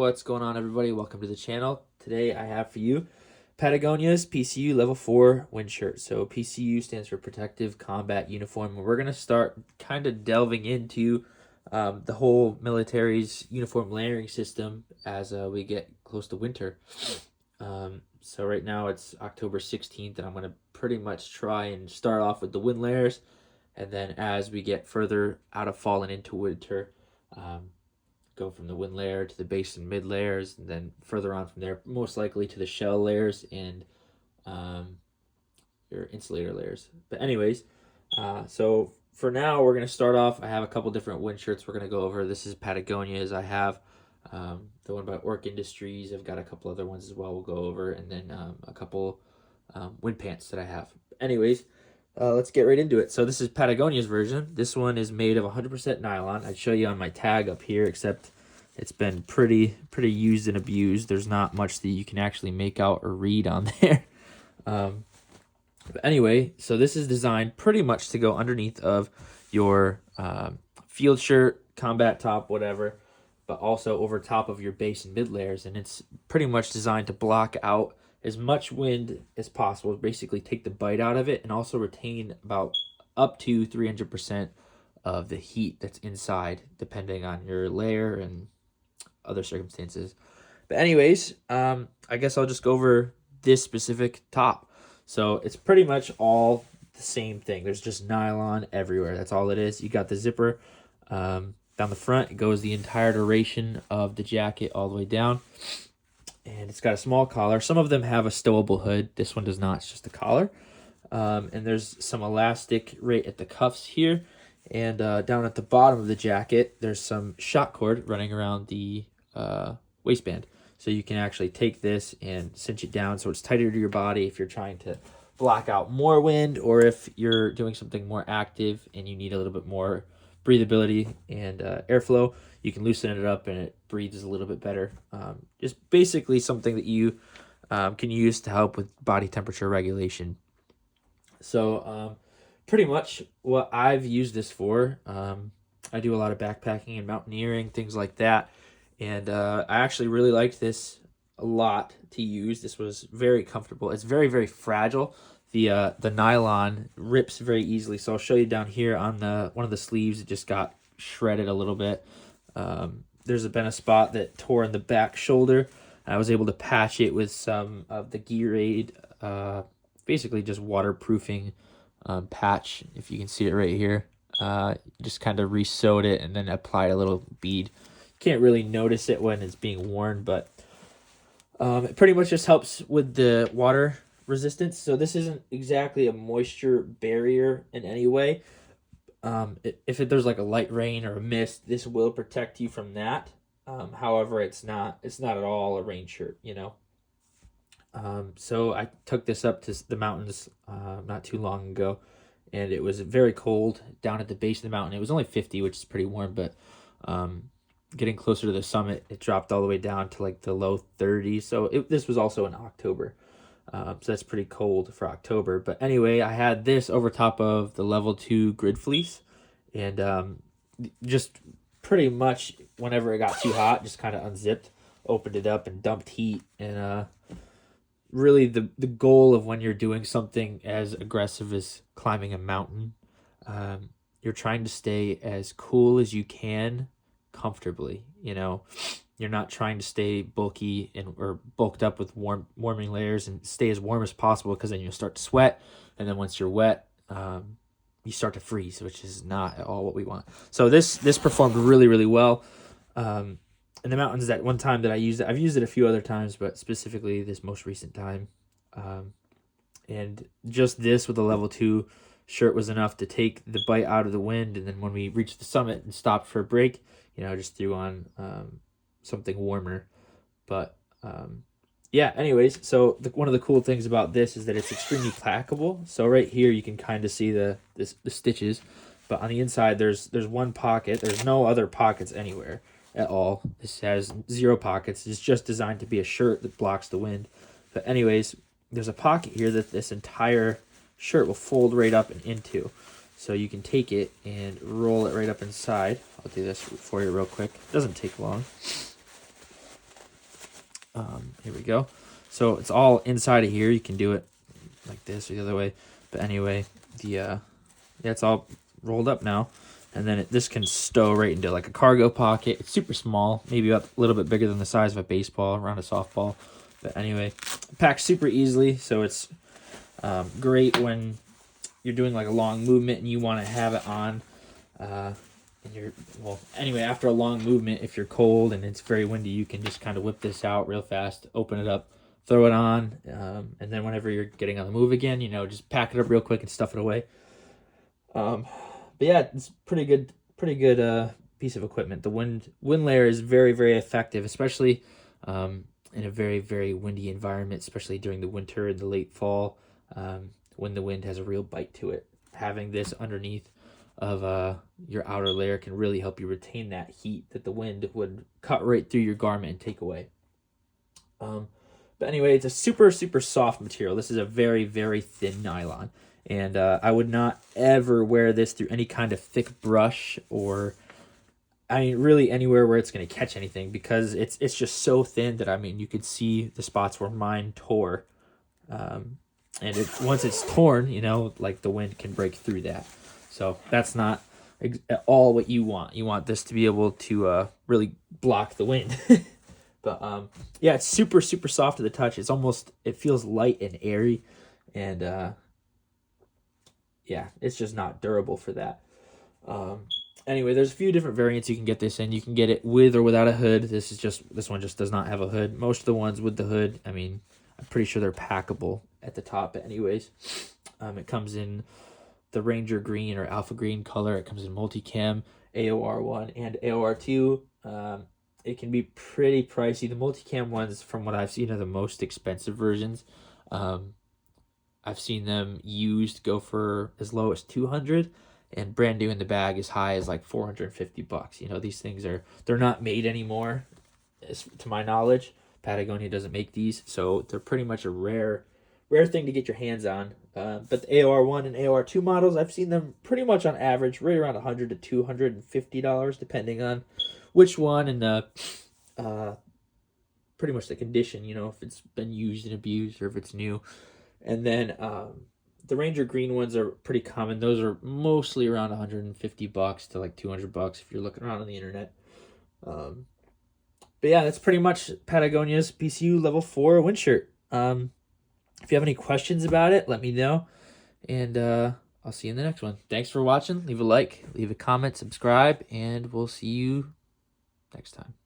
What's going on, everybody? Welcome to the channel. Today I have for you Patagonia's PCU Level 4 Windshirt. So PCU stands for Protective Combat Uniform. And we're going to start kind of delving into the whole military's uniform layering system as we get close to winter. So right now it's October 16th, and I'm going to pretty much try and start off with the wind layers. And then as we get further out of fall and into winter, go from the wind layer to the base and mid layers, and then further on from there, most likely to the shell layers and your insulator layers. But anyways, so for now, we're going to start off. I have a couple different wind shirts we're going to go over. This is Patagonia's. I have the one by Orc Industries. I've got a couple other ones as well we'll go over, and then a couple wind pants that I have. Anyways, let's get right into it. So this is Patagonia's version. This one is made of 100% nylon. I'd show you on my tag up here, except it's been pretty used and abused. There's not much that you can actually make out or read on there. But anyway, so this is designed pretty much to go underneath of your field shirt, combat top, whatever, but also over top of your base and mid layers. And it's pretty much designed to block out as much wind as possible, basically take the bite out of it, and also retain about up to 300% of the heat that's inside, depending on your layer and other circumstances. But anyways, I guess I'll just go over this specific top. So it's pretty much all the same thing. There's just nylon everywhere. That's all it is. You got the zipper down the front. It goes the entire duration of the jacket all the way down. And it's got a small collar. Some of them have a stowable hood. This one does not. It's just a collar. And there's some elastic right at the cuffs here. And down at the bottom of the jacket, there's some shock cord running around the waistband. So you can actually take this and cinch it down so it's tighter to your body if you're trying to block out more wind, or if you're doing something more active and you need a little bit more breathability and airflow. You can loosen it up and it breathes a little bit better. Just basically something that you can use to help with body temperature regulation. So pretty much what I've used this for, I do a lot of backpacking and mountaineering, things like that. And I actually really liked this a lot to use. This was very comfortable. It's very fragile. The nylon rips very easily. So I'll show you down here on one of the sleeves. It just got shredded a little bit. There's been a spot that tore in the back shoulder. I was able to patch it with some of the Gear-Aid, basically just waterproofing patch, if you can see it right here. Just kind of re-sewed it and then applied a little bead. Can't really notice it when it's being worn, but it pretty much just helps with the water resistance. So this isn't exactly a moisture barrier in any way. If there's like a light rain or a mist, this will protect you from that. However, it's not at all a rain shirt, you know. So I took this up to the mountains not too long ago, and it was very cold down at the base of the mountain. It was only 50, which is pretty warm, but getting closer to the summit, it dropped all the way down to like the low 30s. So this was also in October. So that's pretty cold for October. But anyway, I had this over top of the level 2 grid fleece, and just pretty much whenever it got too hot, just kind of unzipped, opened it up, and dumped heat. And really the goal of when you're doing something as aggressive as climbing a mountain, you're trying to stay as cool as you can comfortably. You know, you're not trying to stay bulky or bulked up with warming layers and stay as warm as possible, because then you'll start to sweat, and then once you're wet, you start to freeze, which is not at all what we want. So this performed really well in the mountains. That one time that I used it, I've used it a few other times, but specifically this most recent time, and just this with a level 2 shirt was enough to take the bite out of the wind. And then when we reached the summit and stopped for a break, you know, I just threw on something warmer. But yeah, anyways, so one of the cool things about this is that it's extremely packable. So right here you can kind of see the stitches, but on the inside there's one pocket. There's no other pockets anywhere at all. This has 0 pockets. It's just designed to be a shirt that blocks the wind. But anyways, there's a pocket here that this entire shirt will fold right up and into. So you can take it and roll it right up inside. I'll do this for you real quick. It doesn't take long. Here we go. So it's all inside of here. You can do it like this or the other way. But anyway, yeah, it's all rolled up now. And then this can stow right into like a cargo pocket. It's super small, maybe a little bit bigger than the size of a baseball, around a softball. But anyway, it packs super easily. So it's great when you're doing like a long movement and you want to have it on. Anyway, after a long movement, if you're cold and it's very windy, you can just kind of whip this out real fast, open it up, throw it on, and then whenever you're getting on the move again, just pack it up real quick and stuff it away. But yeah, it's pretty good piece of equipment. The wind layer is very, very effective, especially in a very, very windy environment, especially during the winter and the late fall, when the wind has a real bite to it. Having this underneath of your outer layer can really help you retain that heat that the wind would cut right through your garment and take away. But anyway, it's a super, super soft material. This is a very, very thin nylon. And I would not ever wear this through any kind of thick brush or, really anywhere where it's going to catch anything, because it's just so thin that, you could see the spots where mine tore. And once it's torn, like the wind can break through that. So that's not at all what you want. You want this to be able to really block the wind. But yeah, it's super, super soft to the touch. It feels light and airy. And yeah, it's just not durable for that. Anyway, there's a few different variants you can get this in. You can get it with or without a hood. This one just does not have a hood. Most of the ones with the hood, I'm pretty sure they're packable at the top. But anyways, it comes in the Ranger Green or Alpha Green color. It comes in multicam, AOR1 and AOR2. It can be pretty pricey. The multicam ones, from what I've seen, are the most expensive versions. I've seen them used go for as low as $200, and brand new in the bag as high as like $450. These things they're not made anymore, to my knowledge. Patagonia doesn't make these, so they're pretty much a rare thing to get your hands on. But the AOR1 and AOR2 models, I've seen them pretty much on average right around $100 to $250, depending on which one and pretty much the condition, if it's been used and abused or if it's new. And then the Ranger Green ones are pretty common. Those are mostly around $150 to like $200 if you're looking around on the internet. But yeah, that's pretty much Patagonia's PCU Level 4 Windshirt. If you have any questions about it, let me know. And I'll see you in the next one. Thanks for watching. Leave a like, leave a comment, subscribe, and we'll see you next time.